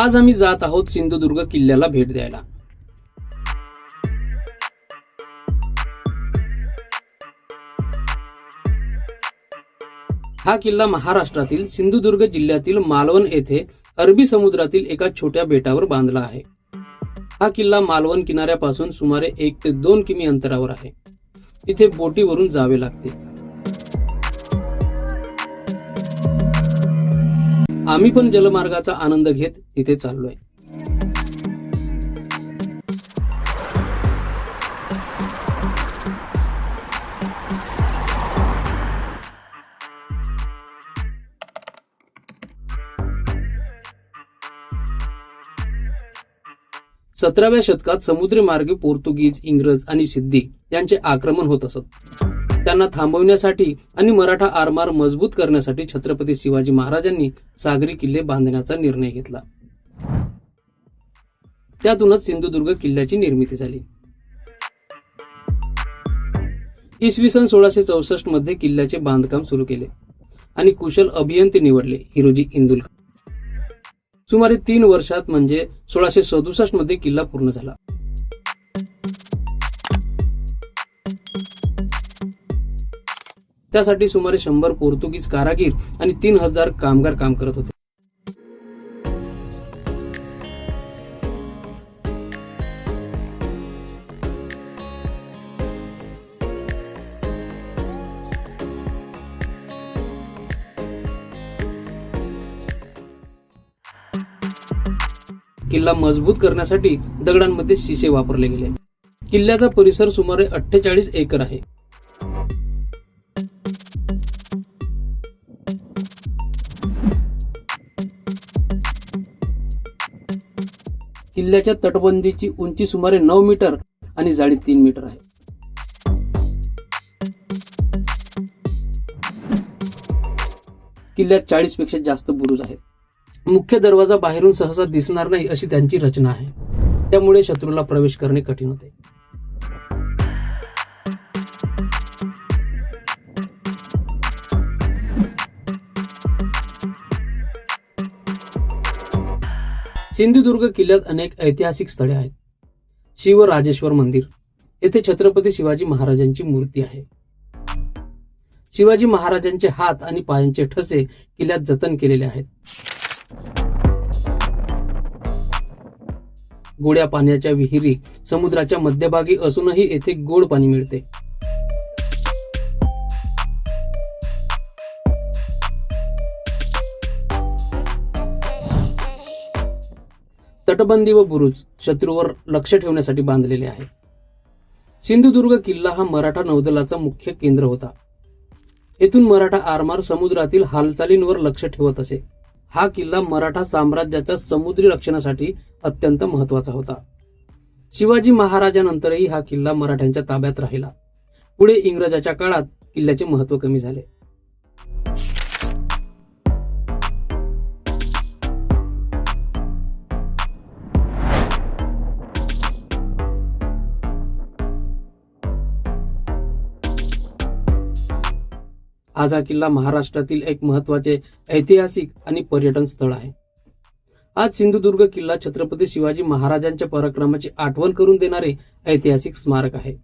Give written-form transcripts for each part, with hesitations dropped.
आज आम्ही जात आहोत सिंधुदुर्ग किल्ल्याला भेट द्यायला। हा किल्ला महाराष्ट्रातील सिंधुदुर्ग जिल्ह्यातील मालवण येथे अरबी समुद्रातील एका छोट्या बेटावर बांधला आहे। हा किल्ला मालवण किनाऱ्यापासून सुमारे 1 ते 2 किमी अंतरावर आहे। तिथे बोटीवरून जावे लागते। आम्ही पण जलमार्गाचा आनंद घेत तिथे चाललोय। सतराव्या शतकात समुद्री मार्गे पोर्तुगीज, इंग्रज आणि सिद्धी यांचे आक्रमण होत असत। त्यांना थांबवण्यासाठी आणि मराठा आरमार मजबूत करण्यासाठी छत्रपती शिवाजी महाराजांनी सागरी किल्ले बांधण्याचा निर्णय घेतला। त्यातूनच सिंधुदुर्ग किल्ल्याची निर्मिती झाली। इसवी सन 1664 मध्ये किल्ल्याचे बांधकाम सुरू केले आणि कुशल अभियंते निवडले हिरोजी इंदुलकर। सुमारे 3 वर्षात म्हणजे 1667 मध्ये किल्ला पूर्ण झाला। त्यासाठी सुमारे 100 पोर्तुगीज कारागीर आणि 3000 कामगार काम करत होते। किल्ला मजबूत करण्यासाठी दगडांमध्ये शिसे वापरले गेले। किल्ल्याचा परिसर सुमारे 48 एकर आहे। किल्ल्याच्या तटबंदीची उंची सुमारे 9 मीटर आणि जाडी 3 मीटर आहे। किल्ल्यात 40 पेक्षा जास्त बुरुज आहेत। मुख्य दरवाजा बाहेरून सहसा दिसणार नाही अशी त्यांची रचना आहे। त्यामुळे शत्रूला प्रवेश करणे कठीण होते। सिंधुदुर्ग किल्ल्यात अनेक ऐतिहासिक स्थळे आहेत। शिवराजेश्वर मंदिर येथे छत्रपती शिवाजी महाराजांची मूर्ती आहे। शिवाजी महाराजांचे हात आणि पायांचे ठसे किल्ल्यात जतन केलेले आहेत। गोड्या पाण्याच्या विहिरी समुद्राच्या मध्यभागी असूनही येथे गोड पाणी मिळते। तटबंदी व बुरुज शत्रूवर लक्ष ठेवण्यासाठी बांधलेले आहे। सिंधुदुर्ग किल्ला हा मराठा नौदलाचा मुख्य केंद्र होता। येथून मराठा आरमार समुद्रातील हालचालींवर लक्ष ठेवत असे। हा किल्ला मराठा साम्राज्याच्या समुद्री रक्षणासाठी अत्यंत महत्वाचा होता। शिवाजी महाराजांनंतरही हा किल्ला मराठ्यांच्या ताब्यात राहिला। पुढे इंग्रजांच्या काळात किल्ल्याचे महत्त्व कमी झाले। आज हा किल्ला महाराष्ट्रातील एक महत्त्वाचे ऐतिहासिक आणि पर्यटन स्थळ आहे। आज सिंधुदुर्ग किल्ला छत्रपती शिवाजी महाराजांच्या पराक्रमाची आठवण करून देणारे ऐतिहासिक स्मारक आहे।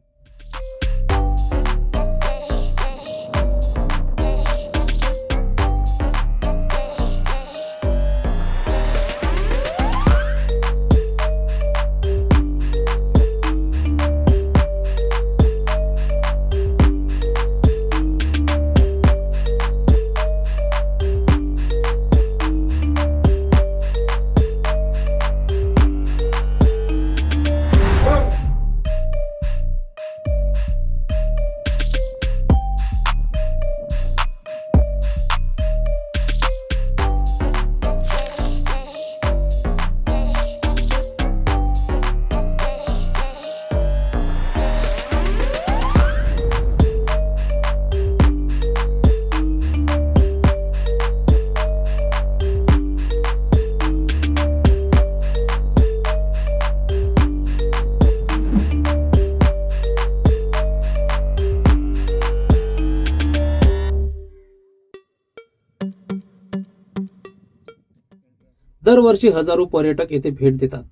दरवर्षी हजारो पर्यटक येथे भेट देतात.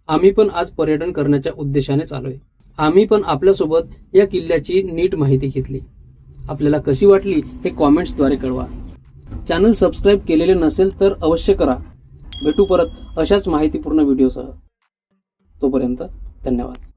आम्ही पण आज पर्यटन करण्याच्या उद्देशानेच आलोय. आम्ही पण आपल्यासोबत या किल्ल्याची नीट माहिती घेतली. आपल्याला कशी वाटली हे कॉमेंट्सद्वारे कळवा. चॅनल सबस्क्राईब केलेले नसेल तर अवश्य करा. भेटू परत अशाच माहितीपूर्ण व्हिडिओसह. तोपर्यंत धन्यवाद.